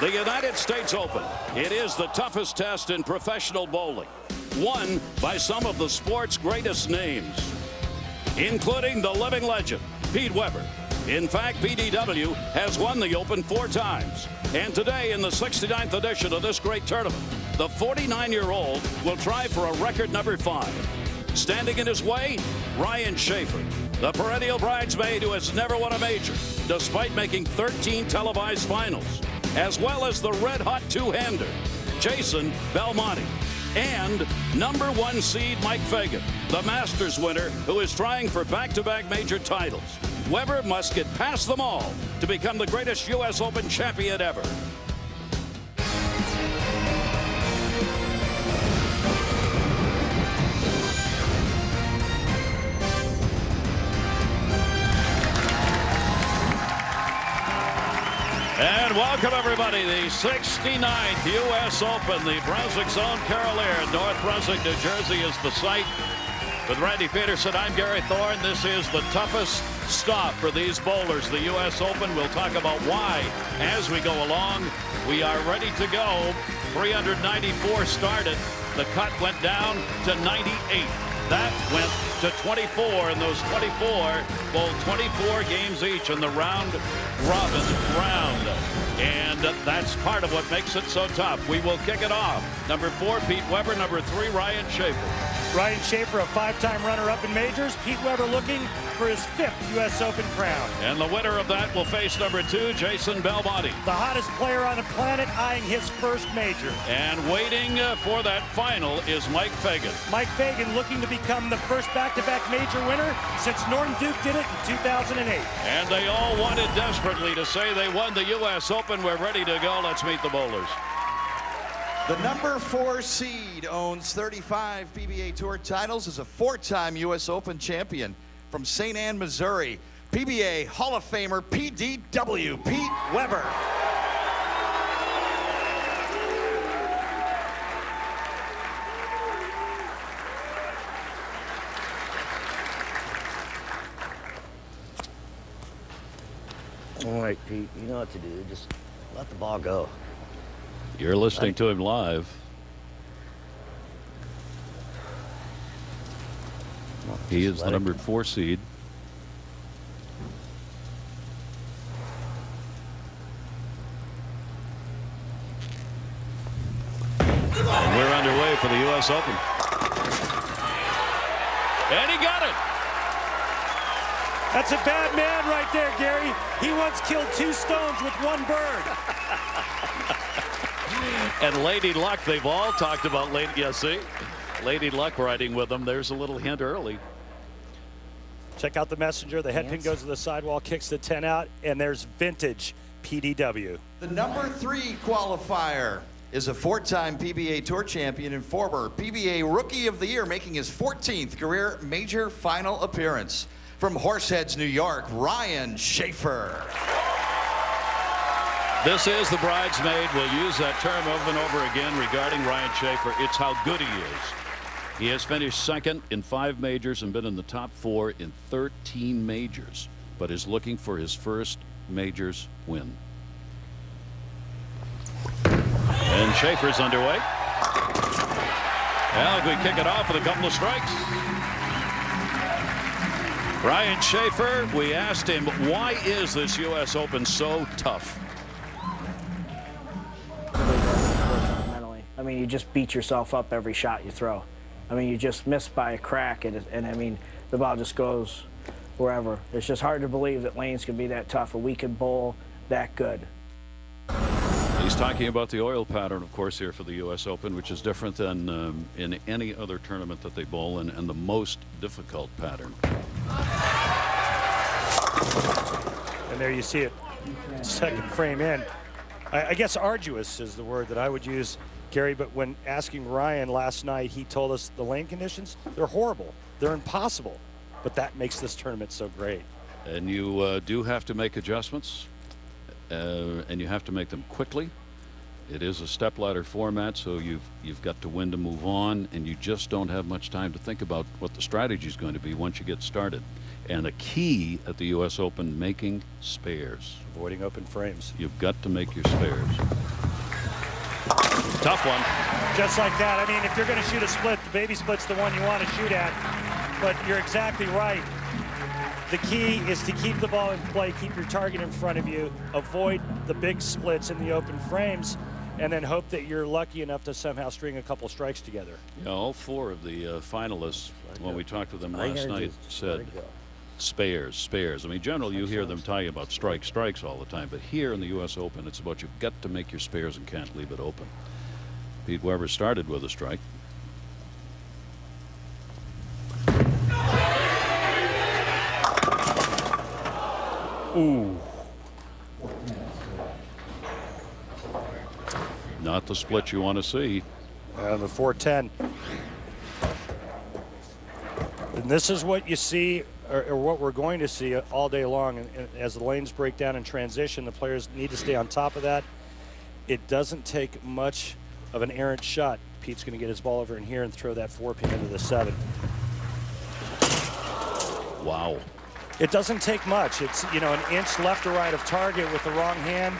The United States Open. It is the toughest test in professional bowling, won by some of the sport's greatest names, including the living legend, Pete Weber. In fact, PDW has won the Open 4 times. And today, in the 69th edition of this great tournament, the 49-year-old will try for a record number 5. Standing in his way, Ryan Shafer, the perennial bridesmaid who has never won a major, despite making 13 televised finals, as well as the red-hot two-hander, Jason Belmonte, and number 1 seed Mike Fagan, the Masters winner who is trying for back-to-back major titles. Weber must get past them all to become the greatest U.S. Open champion ever. And welcome, everybody, the 69th U.S. Open, the Brunswick Zone-Carolier, North Brunswick, New Jersey is the site. With Randy Peterson, I'm Gary Thorne. This is the toughest stop for these bowlers, the U.S. Open. We'll talk about why as we go along. We are ready to go. 394 started. The cut went down to 98. That went to 24, and those 24 bowled 24 games each in the round-robin round. And that's part of what makes it so tough. We will kick it off. Number 4, Pete Weber. Number 3, Ryan Shafer. Ryan Shafer, a 5-time runner-up in majors. Pete Weber looking for his 5th U.S. Open crown. And the winner of that will face number 2, Jason Belmonte. The hottest player on the planet, eyeing his first major. And waiting for that final is Mike Fagan. Mike Fagan looking to become the first back-to-back major winner since Norton Duke did it in 2008. And they all wanted desperately to say they won the U.S. Open. We're ready to go. Let's meet the bowlers. The number 4 seed owns 35 PBA Tour titles, is a 4-time U.S. Open champion from St. Ann, Missouri. PBA Hall of Famer PDW, Pete Weber. All right, Pete, you know what to do. Just let the ball go. You're listening to him live. He is the number 4 seed. And we're underway for the U.S. Open. And he got it. That's a bad man right there, Gary. He once killed 2 stones with 1 bird. And Lady Luck, they've all talked about Lady, see? Lady Luck riding with them. There's a little hint early. Check out the messenger. The head pin goes to the sidewall, kicks the 10 out, and there's vintage PDW. The number 3 qualifier is a 4-time PBA Tour champion and former PBA Rookie of the Year, making his 14th career major final appearance. From Horseheads, New York, Ryan Shafer. This is the bridesmaid. We'll use that term over and over again regarding Ryan Shafer. It's how good he is. He has finished 2nd in 5 majors and been in the top 4 in 13 majors, but is looking for his first majors win. And Shafer's underway. Well, we kick it off with a couple of strikes. Ryan Shafer, we asked him, why is this U.S. Open so tough? Mentally. I mean, you just beat yourself up every shot you throw. I mean, you just miss by a crack, and I mean, the ball just goes wherever. It's just hard to believe that lanes can be that tough, and we can bowl that good. He's talking about the oil pattern, of course, here for the U.S. Open, which is different than in any other tournament that they bowl in, and the most difficult pattern. And there you see it. 2nd frame in. I guess arduous is the word that I would use, Gary, but when asking Ryan last night, he told us the lane conditions, they're horrible. They're impossible. But that makes this tournament so great. And you do have to make adjustments, and you have to make them quickly. It is a stepladder format, so you've got to win to move on, and you just don't have much time to think about what the strategy is going to be once you get started. And a key at the U.S. Open, making spares. Avoiding open frames. You've got to make your spares. Tough one. Just like that. I mean, if you're going to shoot a split, the baby split's the one you want to shoot at. But you're exactly right. The key is to keep the ball in play, keep your target in front of you, avoid the big splits in the open frames, and then hope that you're lucky enough to somehow string a couple strikes together. Yeah, all four of the finalists, when we talked with them last night, said spares. I mean, generally you hear them talking about strikes all the time, but here in the U.S. Open, it's about you've got to make your spares and can't leave it open. Pete Weber started with a strike. Ooh. Not the split you want to see. The 410. And this is what you see, or what we're going to see all day long. And as the lanes break down in transition, the players need to stay on top of that. It doesn't take much of an errant shot. Pete's going to get his ball over in here and throw that 4-pin into the 7. Wow. It doesn't take much. It's, you know, an inch left or right of target with the wrong hand,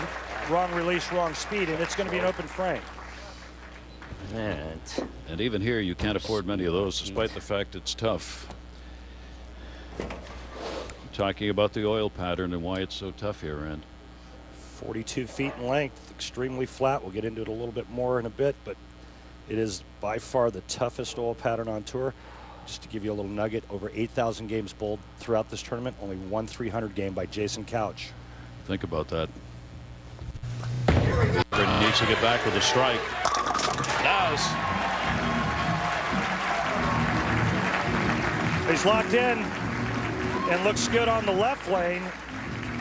wrong release, wrong speed, and it's going to be an open frame. And even here, you can't afford many of those, despite the fact it's tough. Talking about the oil pattern and why it's so tough here, Rand. 42 feet in length, extremely flat. We'll get into it a little bit more in a bit, but it is by far the toughest oil pattern on tour. Just to give you a little nugget, over 8,000 games bowled throughout this tournament, only one 300 game by Jason Couch. Think about that. He needs to get back with a strike. Does. He's locked in and looks good on the left lane.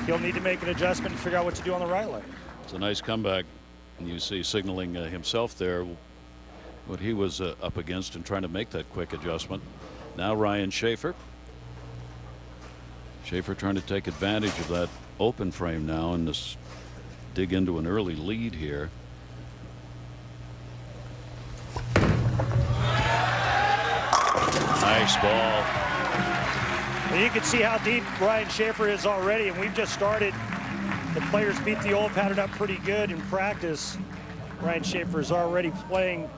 He'll need to make an adjustment and figure out what to do on the right lane. It's a nice comeback. And you see signaling himself there what he was up against and trying to make that quick adjustment. Now Ryan Shafer. Shafer trying to take advantage of that open frame now and this dig into an early lead here. Nice ball. Well, you can see how deep Ryan Shafer is already, and we've just started. The players beat the old pattern up pretty good in practice. Ryan Shafer is already playing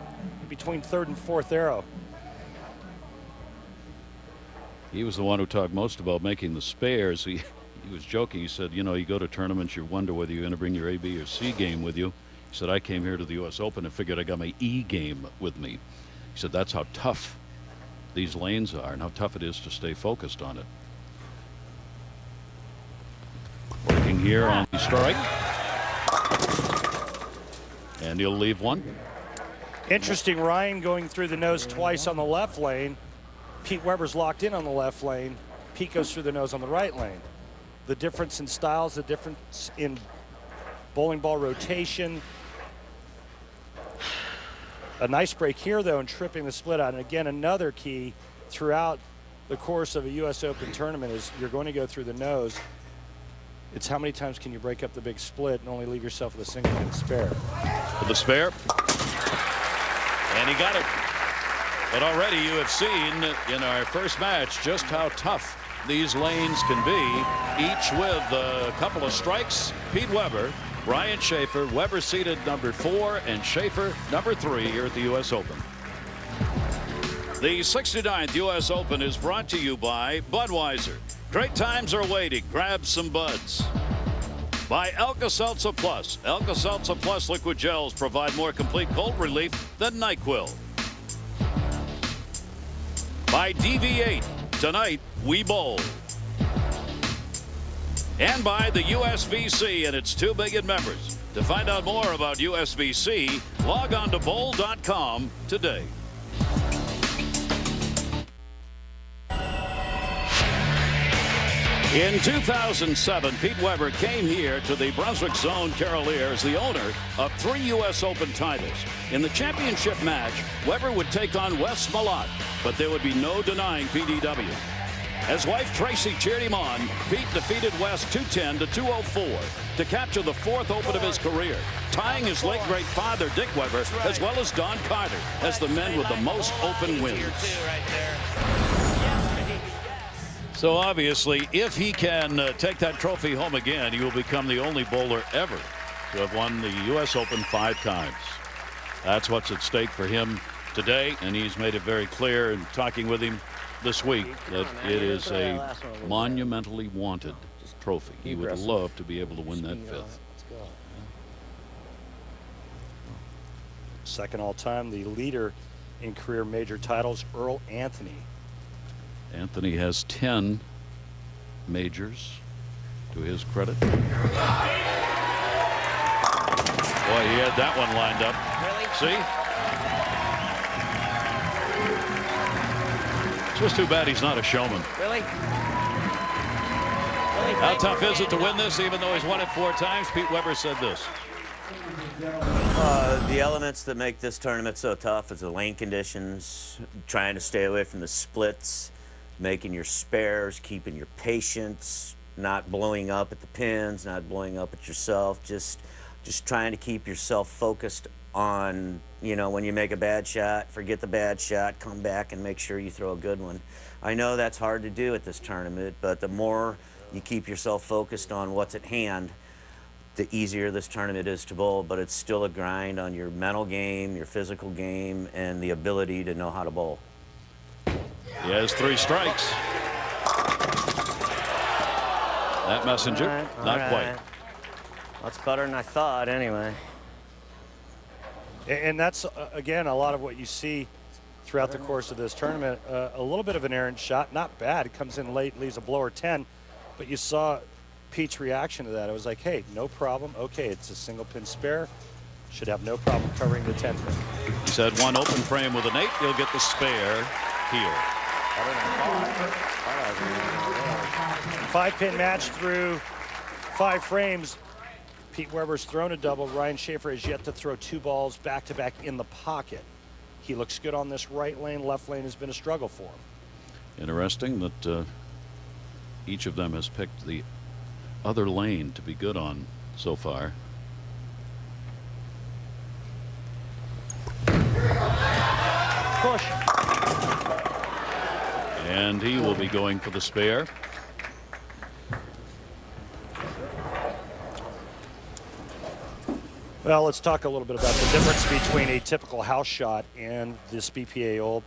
between third and fourth arrow. He was the one who talked most about making the spares. He was joking. He said, you know, you go to tournaments, you wonder whether you're going to bring your A, B, or C game with you. He said, I came here to the U.S. Open and figured I got my E game with me. He said, that's how tough these lanes are and how tough it is to stay focused on it. Working here on the strike. And he'll leave one. Interesting, Ryan going through the nose twice on the left lane. Pete Weber's locked in on the left lane. Pete goes through the nose on the right lane. The difference in styles, the difference in bowling ball rotation. A nice break here, though, and tripping the split out. And again, another key throughout the course of a U.S. Open tournament is you're going to go through the nose. It's how many times can you break up the big split and only leave yourself with a single and spare. For the spare. And he got it. But already you have seen in our first match just how tough these lanes can be, each with a couple of strikes. Pete Weber, Ryan Shafer, Weber seated number 4 and Shafer number 3 here at the U.S. Open. The 69th U.S. Open is brought to you by Budweiser. Great times are waiting. Grab some buds. By Alka-Seltzer Plus. Alka-Seltzer Plus liquid gels provide more complete cold relief than NyQuil. By DV8. Tonight, we bowl. And by the USVC and its 2 million members. To find out more about USVC, log on to bowl.com today. In 2007, Pete Weber came here to the Brunswick Zone-Carolier as the owner of 3 U.S. Open titles. In the championship match, Weber would take on Wes Malott, but there would be no denying PDW. As wife Tracy cheered him on, Pete defeated Wes 210 to 204 to capture the 4th Open of his career, tying his late great father Dick Weber as well as Don Carter as the men with the most Open wins. So obviously, if he can take that trophy home again, he will become the only bowler ever to have won the U.S. Open 5 times. That's what's at stake for him today, and he's made it very clear in talking with him this week that it is a monumentally wanted trophy. He would love to be able to win that 5th. Second all-time, the leader in career major titles, Earl Anthony. Anthony has 10 majors to his credit. Boy, he had that one lined up. Really? See? It's just too bad he's not a showman. Really? How tough is it to win this, even though he's won it 4 times? Pete Weber said this. The elements that make this tournament so tough is the lane conditions, trying to stay away from the splits, making your spares, keeping your patience, not blowing up at the pins, not blowing up at yourself, just trying to keep yourself focused on, you know, when you make a bad shot, forget the bad shot, come back and make sure you throw a good one. I know that's hard to do at this tournament, but the more you keep yourself focused on what's at hand, the easier this tournament is to bowl, but it's still a grind on your mental game, your physical game, and the ability to know how to bowl. He has 3 strikes. That messenger, not quite. That's better than I thought, anyway. And that's, again, a lot of what you see throughout the course of this tournament. A little bit of an errant shot, not bad. It comes in late, leaves a blower 10, but you saw Pete's reaction to that. It was like, hey, no problem. Okay, it's a single pin spare. Should have no problem covering the 10 pin. He said 1 open frame with an 8, he'll get the spare here. 5-pin match through 5 frames. Pete Weber's thrown a double. Ryan Shafer has yet to throw 2 balls back-to-back in the pocket. He looks good on this right lane. Left lane has been a struggle for him. Interesting that each of them has picked the other lane to be good on so far. Push. And he will be going for the spare. Well, let's talk a little bit about the difference between a typical house shot and this BPA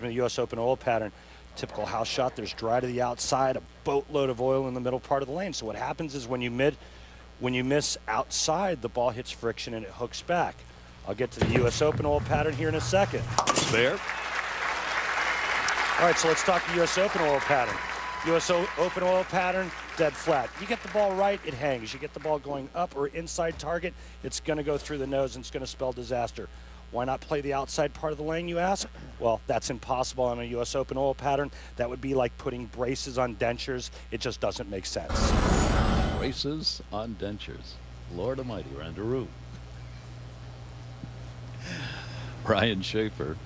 the U.S. Open oil pattern. Typical house shot, there's dry to the outside, a boatload of oil in the middle part of the lane. So what happens is when you miss outside, the ball hits friction and it hooks back. I'll get to the U.S. Open oil pattern here in a second. Spare. All right, so let's talk U.S. Open oil pattern. U.S. Open oil pattern, dead flat. You get the ball right, it hangs. You get the ball going up or inside target, it's going to go through the nose and it's going to spell disaster. Why not play the outside part of the lane, you ask? Well, that's impossible on a U.S. Open oil pattern. That would be like putting braces on dentures. It just doesn't make sense. Braces on dentures. Lord Almighty, Randaroo. Ryan Shafer.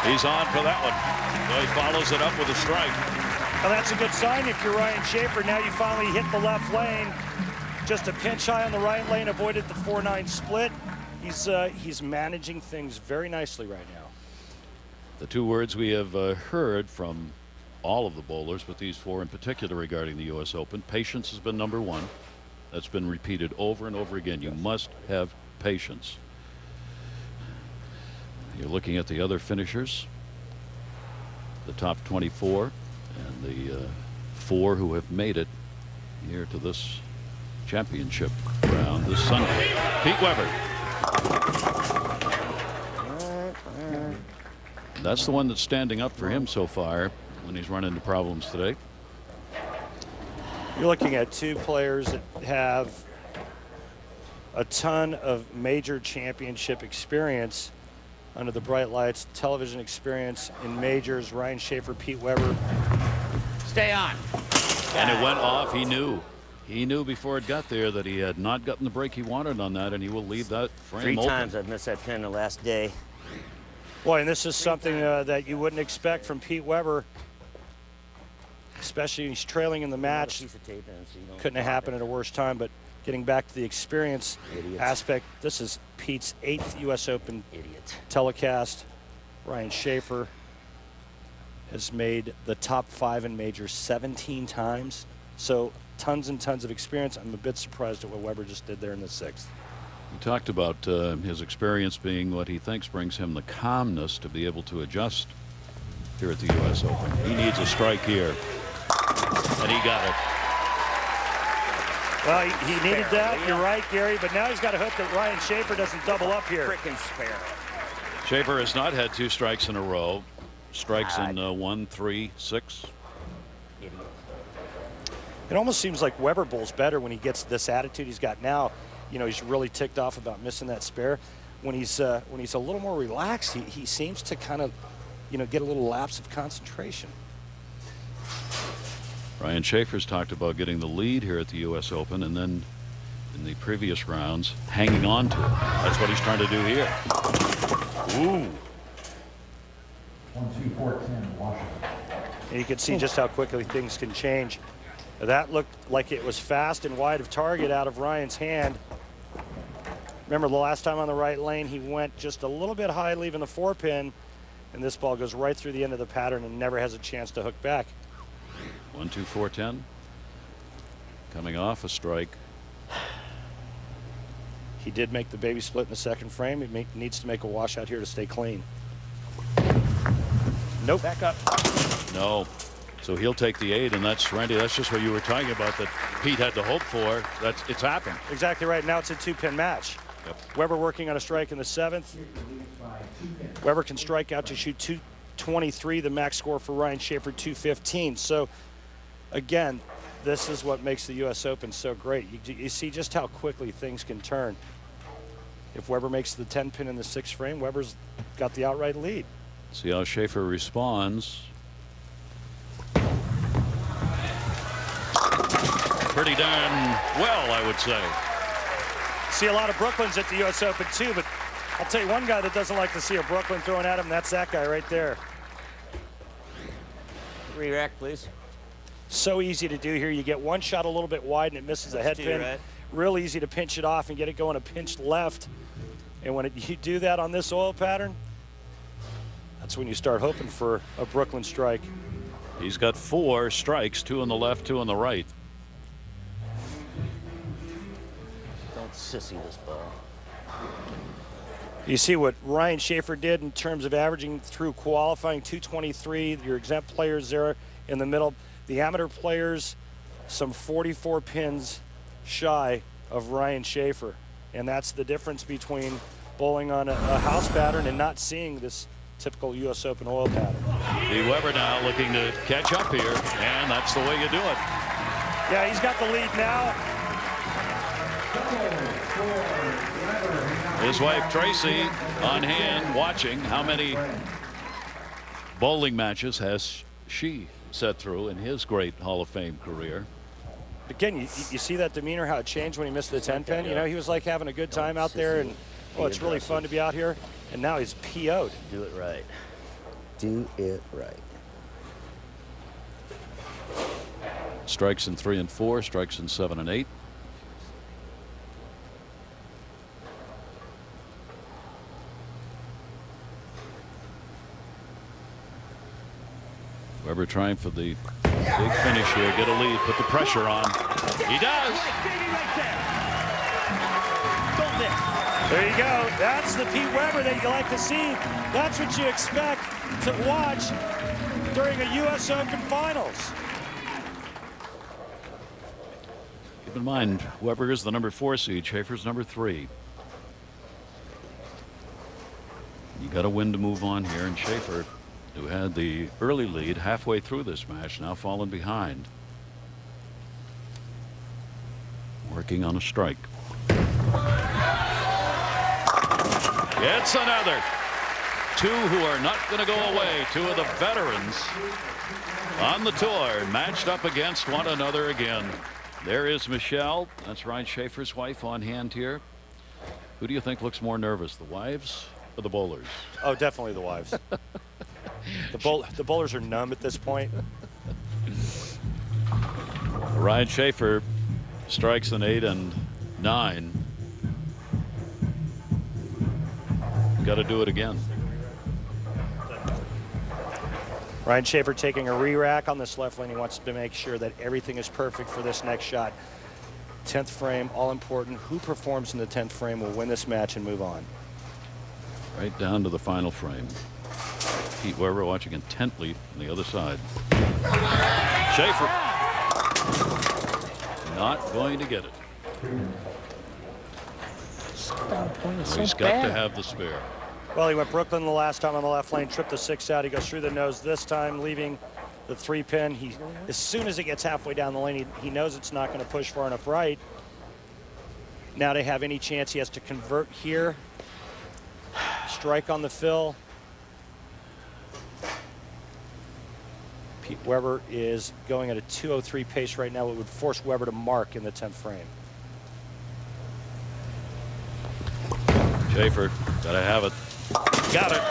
He's on for that one. So he follows it up with a strike. Well, that's a good sign if you're Ryan Shafer. Now you finally hit the left lane. Just a pinch high on the right lane, avoided the 4-9 split. He's managing things very nicely right now. The 2 words we have heard from all of the bowlers, but these 4 in particular regarding the U.S. Open. Patience has been number 1. That's been repeated over and over again. You must have patience. You're looking at the other finishers, the top 24, and the 4 who have made it here to this championship round this Sunday. Pete Weber. That's the one that's standing up for him so far when he's run into problems today. You're looking at 2 players that have a ton of major championship experience under the bright lights, television experience in majors. Ryan Shafer, Pete Weber. Stay on. And it went off. He knew. He knew before it got there that he had not gotten the break he wanted on that, and he will leave that frame 3 open. times I've missed that pin the last day. Boy, and this is something that you wouldn't expect from Pete Weber, especially when he's trailing in the match. Couldn't have happened at a worse time, but getting back to the experience aspect, this is Pete's 8th U.S. Open telecast. Ryan Shafer has made the top 5 in majors 17 times. So tons and tons of experience. I'm a bit surprised at what Weber just did there in the 6th. He talked about his experience being what he thinks brings him the calmness to be able to adjust here at the U.S. Open. He needs a strike here, and he got it. Well, he needed that. You're right, Gary. But now he's got to hope that Ryan Shafer doesn't double up here. Frickin' spare. Shafer has not had 2 strikes in a row. Strikes in 1, 3, 6. It almost seems like Weber bowls better when he gets this attitude he's got now. You know, he's really ticked off about missing that spare. When he's a little more relaxed, he seems to kind of, you know, get a little lapse of concentration. Ryan Shafer's talked about getting the lead here at the U.S. Open, and then in the previous rounds, hanging on to it. That's what he's trying to do here. Ooh. 1-2-4-10, Washington. And you can see just how quickly things can change. That looked like it was fast and wide of target out of Ryan's hand. Remember the last time on the right lane, he went just a little bit high, leaving the 4-pin, and this ball goes right through the end of the pattern and never has a chance to hook back. 1-2-4-10. Coming off a strike. He did make the baby split in the 2nd frame. He needs to make a washout here to stay clean. Nope. Back up. No. So he'll take the 8, and that's, Randy, that's just what you were talking about that Pete had to hope for. It's happened. Exactly right. Now it's a 2-pin match. Yep. Weber working on a strike in the 7th. Weber can strike out to shoot 223. The max score for Ryan Shafer, 215. So, again, this is what makes the U.S. Open so great. You see just how quickly things can turn. If Weber makes the 10-pin in the 6th frame, Weber's got the outright lead. See how Shafer responds. Pretty darn well, I would say. See a lot of Brooklyns at the U.S. Open, too, but I'll tell you one guy that doesn't like to see a Brooklyn thrown at him, that's that guy right there. Re-rack, please. So easy to do here. You get one shot a little bit wide and it misses a head pin. Right. Real easy to pinch it off and get it going a pinch left. And when you do that on this oil pattern, that's when you start hoping for a Brooklyn strike. He's got 4 strikes, 2 on the left, 2 on the right. Don't sissy this ball. You see what Ryan Shafer did in terms of averaging through qualifying, 223. Your exempt players there in the middle. The amateur players, some 44 pins shy of Ryan Shafer. And that's the difference between bowling on a house pattern and not seeing this typical U.S. Open oil pattern. The Weber now looking to catch up here, and that's the way you do it. Yeah, he's got the lead now. His wife Tracy on hand watching. How many bowling matches has she set through in his great Hall of Fame career? Again, you see that demeanor, how it changed when he missed the 10-pin. You know, he was like having a good time out there, and oh, it's really fun to be out here. And now he's PO'd. Do it right. Do it right. Strikes in 3 and 4, strikes in 7 and 8. Weber trying for the big finish here, get a lead, put the pressure on. He does. There you go. That's the Pete Weber that you like to see. That's what you expect to watch during a U.S. Open Finals. Keep in mind, Weber is the number 4 seed, Shafer's number 3. You got to win to move on here, and Shafer, who had the early lead halfway through this match, now fallen behind. Working on a strike. It's another. 2 who are not going to go away. 2 of the veterans on the tour matched up against one another again. There is Michelle. That's Ryan Shafer's wife on hand here. Who do you think looks more nervous, the wives or the bowlers? Oh, definitely the wives. The bowlers are numb at this point. Ryan Shafer strikes an 8 and 9. Got to do it again. Ryan Shafer taking a re-rack on this left lane. He wants to make sure that everything is perfect for this next shot. 10th frame, all important. Who performs in the 10th frame will win this match and move on. Right down to the final frame. Pete Weber watching intently on the other side. Shafer not going to get it. He's got to have the spare. Well, he went Brooklyn the last time on the left lane, tripped the 6 out. He goes through the nose this time, leaving the 3 pin. As soon as it gets halfway down the lane, he knows it's not going to push far enough right. Now to have any chance, he has to convert here. Strike on the fill. Pete Weber is going at a 2:03 pace right now. It would force Weber to mark in the 10th frame. Shafer, gotta have it. Got it.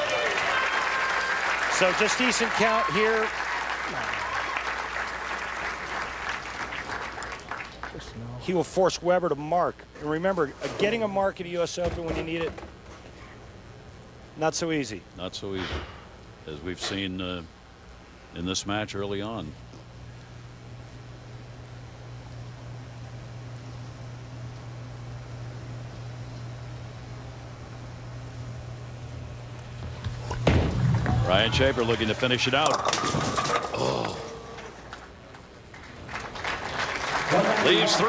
So just decent count here. He will force Weber to mark. And remember, getting a mark at U.S. Open when you need it, not so easy. Not so easy, as we've seen in this match early on. Ryan Shafer looking to finish it out. Oh. Leaves 3.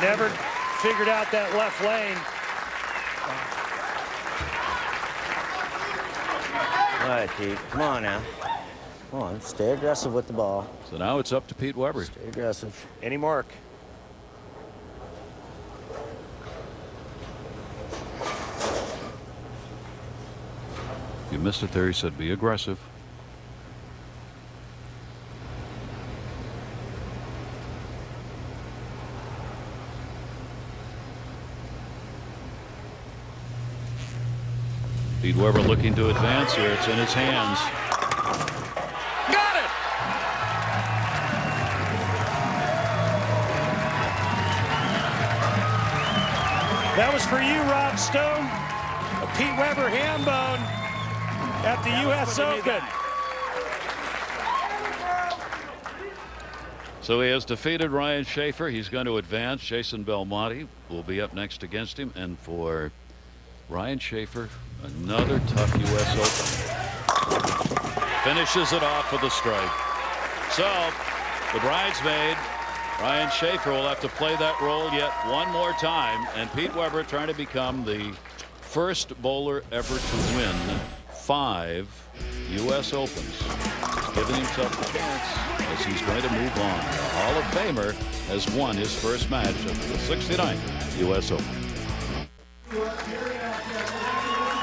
Never figured out that left lane. All right, Pete. Come on now. Come on. Stay aggressive with the ball. So now it's up to Pete Weber. Stay aggressive. Any mark. You missed it there. He said, be aggressive. Pete Weber looking to advance here. It's in his hands. Got it! That was for you, Rob Stone. A Pete Weber ham bone at the U.S. Open. So he has defeated Ryan Shafer. He's going to advance. Jason Belmonte will be up next against him. And for Ryan Shafer, another tough U.S. Open. Finishes it off with a strike. So the bridesmaid, Ryan Shafer, will have to play that role yet one more time. And Pete Weber trying to become the first bowler ever to win 5 U.S. Opens. He's giving himself a chance as he's going to move on. The Hall of Famer has won his first match of the 69th U.S. Open.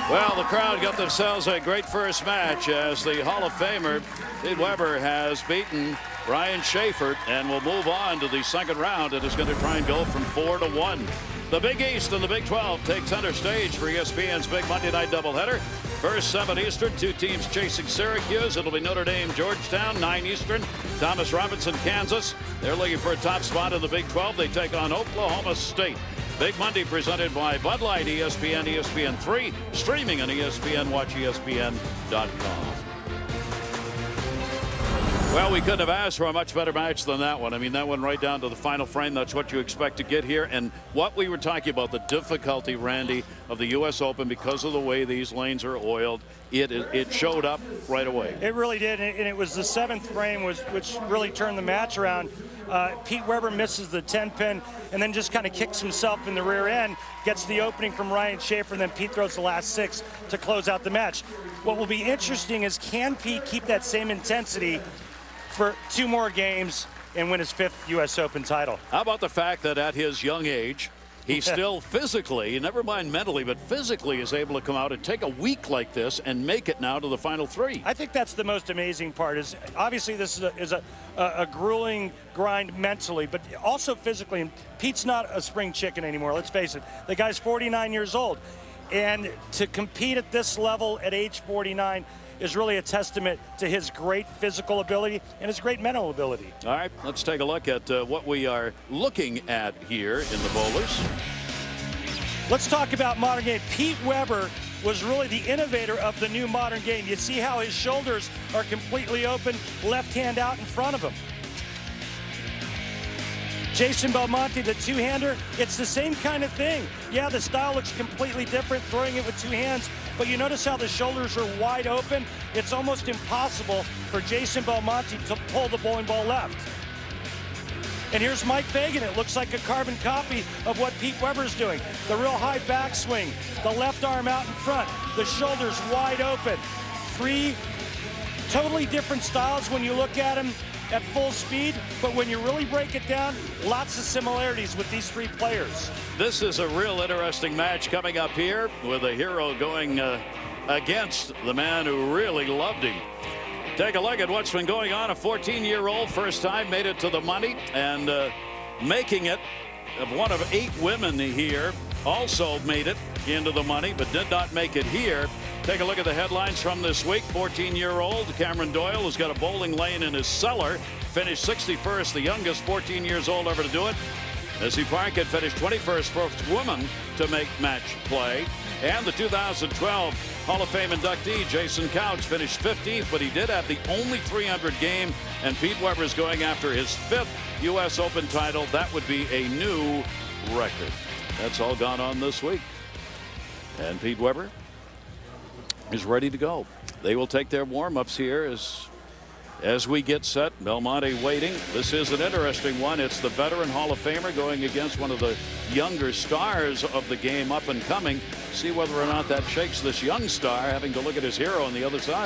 Well, the crowd got themselves a great first match as the Hall of Famer Pete Weber has beaten Ryan Shafer and will move on to the second round and is going to try and go from 4-1. The Big East and the Big 12 take center stage for ESPN's big Monday night doubleheader. First 7 Eastern, 2 teams chasing Syracuse. It'll be Notre Dame, Georgetown, 9 Eastern. Thomas Robinson, Kansas. They're looking for a top spot in the Big 12. They take on Oklahoma State. Big Monday presented by Bud Light, ESPN, ESPN3, streaming on ESPN, watch ESPN.com. Well, we couldn't have asked for a much better match than that one. I mean, that one right down to the final frame. That's what you expect to get here. And what we were talking about, the difficulty, Randy, of the U.S. Open because of the way these lanes are oiled, it showed up right away. It really did, and it was the 7th frame which really turned the match around. Pete Weber misses the 10 pin and then just kind of kicks himself in the rear end, gets the opening from Ryan Shafer, and then Pete throws the last 6 to close out the match. What will be interesting is, can Pete keep that same intensity for 2 more games and win his 5th U.S. Open title? How about the fact that at his young age, he still physically, never mind mentally, but physically is able to come out and take a week like this and make it now to the final 3. I think that's the most amazing part. Is obviously this is a grueling grind mentally, but also physically. And Pete's not a spring chicken anymore. Let's face it. The guy's 49 years old. And to compete at this level at age 49, is really a testament to his great physical ability and his great mental ability. All right, let's take a look at what we are looking at here in the bowlers. Let's talk about modern game. Pete Weber was really the innovator of the new modern game. You see how his shoulders are completely open, left hand out in front of him. Jason Belmonte, the two-hander, it's the same kind of thing. Yeah, the style looks completely different, throwing it with two hands, but you notice how the shoulders are wide open? It's almost impossible for Jason Belmonte to pull the bowling ball left. And here's Mike Fagan. It looks like a carbon copy of what Pete Weber's doing. The real high backswing, the left arm out in front, the shoulders wide open. Three totally different styles when you look at them at full speed, but when you really break it down, lots of similarities with these three players. This is a real interesting match coming up here with a hero going against the man who really loved him. Take a look at what's been going on. A 14-year-old first time made it to the money, and making it of one of 8 women here also made it into the money but did not make it here. Take a look at the headlines from this week. 14-year-old Cameron Doyle has got a bowling lane in his cellar, finished 61st, the youngest 14 years old ever to do it. Missy Parkett finished 21st, first woman to make match play. And the 2012 Hall of Fame inductee Jason Couch finished 15th, but he did have the only 300 game, and Pete Weber is going after his 5th U.S. Open title. That would be a new record. That's all gone on this week. And Pete Weber is ready to go. They will take their warm-ups here as we get set. Belmonte waiting. This is an interesting one. It's the veteran Hall of Famer going against one of the younger stars of the game, up and coming. See whether or not that shakes this young star, having to look at his hero on the other side.